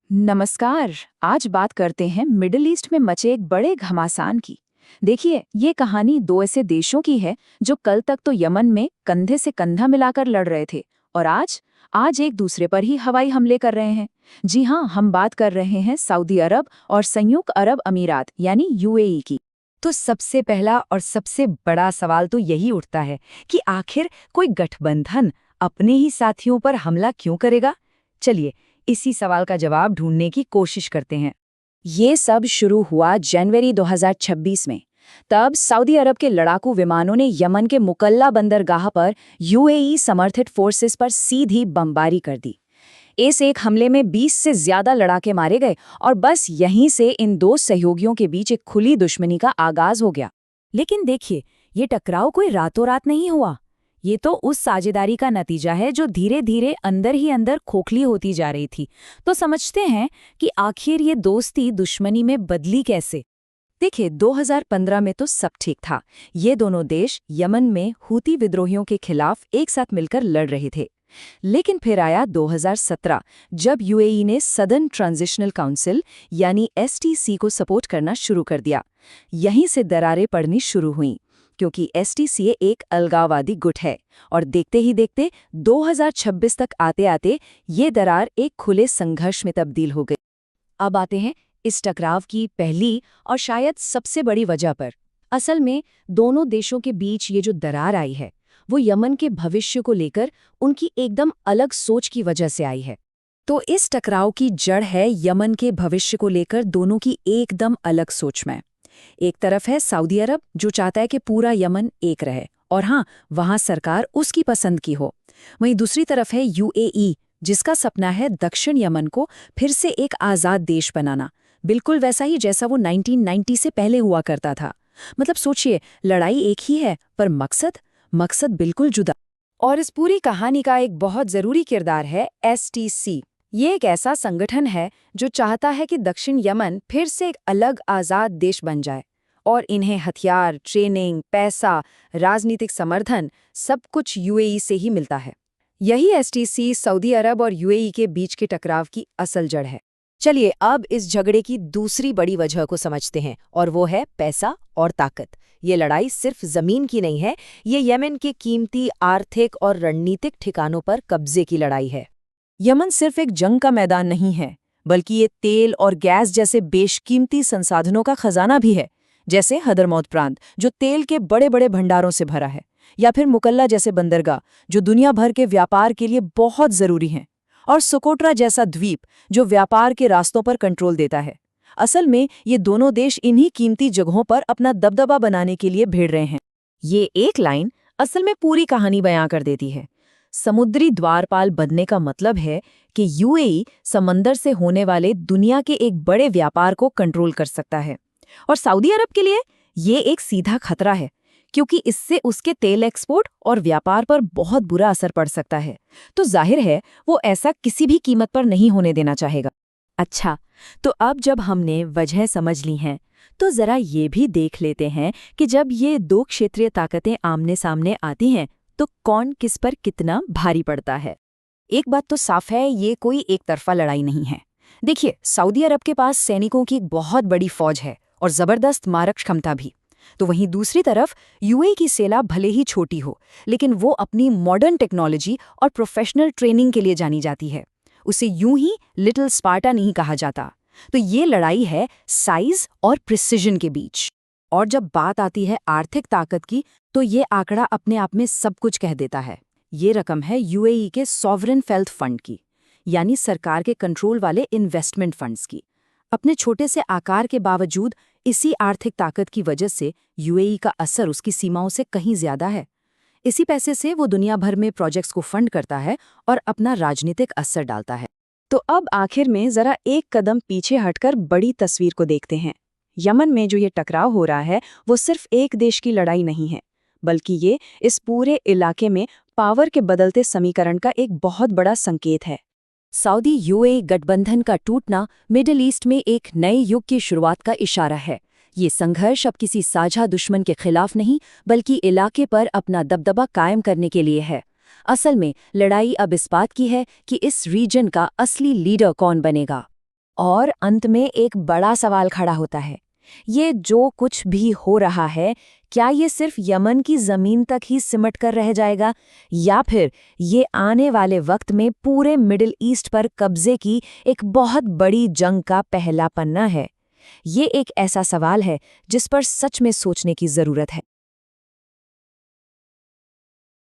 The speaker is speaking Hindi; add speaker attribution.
Speaker 1: नमस्कार। आज बात करते हैं मिडिल ईस्ट में मचे एक बड़े घमासान की। देखिए, ये कहानी दो ऐसे देशों की है जो कल तक तो यमन में कंधे से कंधा मिलाकर लड़ रहे थे और आज एक दूसरे पर ही हवाई हमले कर रहे हैं। जी हाँ, हम बात कर रहे हैं सऊदी अरब और संयुक्त अरब अमीरात यानी यूएई की।
Speaker 2: तो सबसे पहला और सबसे बड़ा सवाल तो यही उठता है कि आखिर कोई गठबंधन अपने ही साथियों पर हमला क्यों करेगा। चलिए इसी सवाल का जवाब ढूंढने की कोशिश करते हैं।
Speaker 1: ये सब शुरू हुआ जनवरी 2026 में। तब सऊदी अरब के लड़ाकू विमानों ने यमन के मुकल्ला बंदरगाह पर यूएई समर्थित फोर्सेस पर सीधी बमबारी कर दी। इस एक हमले में 20 से ज्यादा लड़ाके मारे गए और बस यहीं से इन दो सहयोगियों के बीच एक खुली दुश्मनी का आगाज हो गया।
Speaker 2: लेकिन देखिए, ये टकराव कोई रातों रात नहीं हुआ। ये तो उस साझेदारी का नतीजा है जो धीरे धीरे अंदर ही अंदर खोखली होती जा रही थी। तो समझते हैं कि आखिर ये दोस्ती दुश्मनी में बदली कैसे।
Speaker 1: देखिए, 2015 में तो सब ठीक था। ये दोनों देश यमन में हूती विद्रोहियों के खिलाफ एक साथ मिलकर लड़ रहे थे। लेकिन फिर आया 2017, जब यूएई ने सदर्न ट्रांजिशनल काउंसिल यानी एसटीसी को सपोर्ट करना शुरू कर दिया। यहीं से दरारें पड़नी शुरू हुईं, क्योंकि एसटीसी एक अलगाववादी गुट है और देखते ही देखते 2026 तक आते आते ये दरार एक खुले संघर्ष में तब्दील हो गई। अब आते हैं इस टकराव की पहली और शायद सबसे बड़ी वजह पर। असल में दोनों देशों के बीच ये जो दरार आई है वो यमन के भविष्य को लेकर उनकी एकदम अलग सोच की वजह से आई है। तो इस टकराव की जड़ है यमन के भविष्य को लेकर दोनों की एकदम अलग सोच में। एक तरफ है सऊदी अरब जो चाहता है कि पूरा यमन एक रहे और हाँ, वहाँ सरकार उसकी पसंद की हो। वहीं दूसरी तरफ है यूएई जिसका सपना है दक्षिण यमन को फिर से एक आज़ाद देश बनाना, बिल्कुल वैसा ही जैसा वो 1990 से पहले हुआ करता था। मतलब सोचिए, लड़ाई एक ही है पर मकसद बिल्कुल जुदा। और इस पूरी कहानी का एक बहुत जरूरी किरदार है एसटीसी। ये एक ऐसा संगठन है जो चाहता है कि दक्षिण यमन फिर से एक अलग आज़ाद देश बन जाए और इन्हें हथियार, ट्रेनिंग, पैसा, राजनीतिक समर्थन सब कुछ यूएई से ही मिलता है। यही एसटीसी सऊदी अरब और यूएई के बीच के टकराव की असल जड़ है।
Speaker 2: चलिए अब इस झगड़े की दूसरी बड़ी वजह को समझते हैं और वो है पैसा और ताकत। ये लड़ाई सिर्फ जमीन की नहीं है, ये यमन के कीमती आर्थिक और रणनीतिक ठिकानों पर कब्जे की लड़ाई है।
Speaker 1: यमन सिर्फ एक जंग का मैदान नहीं है, बल्कि ये तेल और गैस जैसे बेशकीमती संसाधनों का खजाना भी है। जैसे हदरमौत प्रांत जो तेल के बड़े बड़े भंडारों से भरा है, या फिर मुकल्ला जैसे बंदरगाह जो दुनिया भर के व्यापार के लिए बहुत जरूरी हैं, और सोकोट्रा जैसा द्वीप जो व्यापार के रास्तों पर कंट्रोल देता है। असल में ये दोनों देश इन्हीं कीमती जगहों पर अपना दबदबा बनाने के लिए भिड़ रहे हैं। ये एक लाइन असल में पूरी कहानी बयां कर देती है। समुद्री द्वारपाल बनने का मतलब है कि यूएई समंदर से होने वाले दुनिया के एक बड़े व्यापार को कंट्रोल कर सकता है, और सऊदी अरब के लिए ये एक सीधा खतरा है, क्योंकि इससे उसके तेल एक्सपोर्ट और व्यापार पर बहुत बुरा असर पड़ सकता है। तो जाहिर है वो ऐसा किसी भी कीमत पर नहीं होने देना चाहेगा।
Speaker 2: अच्छा, तो अब जब हमने वजह समझ ली हैं, तो जरा ये भी देख लेते हैं कि जब ये दो क्षेत्रीय ताकतें आमने सामने आती हैं तो कौन किस पर कितना भारी पड़ता है।
Speaker 1: एक बात तो साफ है, ये कोई एक तरफा लड़ाई नहीं है। देखिए, सऊदी अरब के पास सैनिकों की एक बहुत बड़ी फौज है और जबरदस्त मारक क्षमता भी। तो वहीं दूसरी तरफ यूएई की सेना भले ही छोटी हो, लेकिन वो अपनी मॉडर्न टेक्नोलॉजी और प्रोफेशनल ट्रेनिंग के लिए जानी जाती है। उसे यूं ही लिटिल स्पार्टा नहीं कहा जाता। तो ये लड़ाई है साइज और प्रिसिजन के बीच। और जब बात आती है आर्थिक ताकत की, तो ये आंकड़ा अपने आप में सब कुछ कह देता है। ये रकम है यूएई के सॉवरेन वेल्थ फंड की, यानी सरकार के कंट्रोल वाले इन्वेस्टमेंट फंड्स की। अपने छोटे से आकार के बावजूद इसी आर्थिक ताकत की वजह से यूएई का असर उसकी सीमाओं से कहीं ज्यादा है। इसी पैसे से वो दुनिया भर में प्रोजेक्ट्स को फंड करता है और अपना राजनीतिक असर डालता है। तो अब आखिर में जरा एक कदम पीछे हटकर बड़ी तस्वीर को देखते हैं। यमन में जो ये टकराव हो रहा है वो सिर्फ एक देश की लड़ाई नहीं है, बल्कि ये इस पूरे इलाके में पावर के बदलते समीकरण का एक बहुत बड़ा संकेत है। सऊदी यूएई गठबंधन का टूटना मिडिल ईस्ट में एक नए युग की शुरुआत का इशारा है। ये संघर्ष अब किसी साझा दुश्मन के खिलाफ नहीं, बल्कि इलाके पर अपना दबदबा कायम करने के लिए है। असल में लड़ाई अब इस बात की है कि इस रीजन का असली लीडर कौन बनेगा। और अंत में एक बड़ा सवाल खड़ा होता है, ये जो कुछ भी हो रहा है, क्या ये सिर्फ यमन की जमीन तक ही सिमट कर रह जाएगा, या फिर ये आने वाले वक्त में पूरे मिडिल ईस्ट पर कब्जे की एक बहुत बड़ी जंग का पहला पन्ना है? ये एक ऐसा सवाल है जिस पर सच में सोचने की जरूरत है।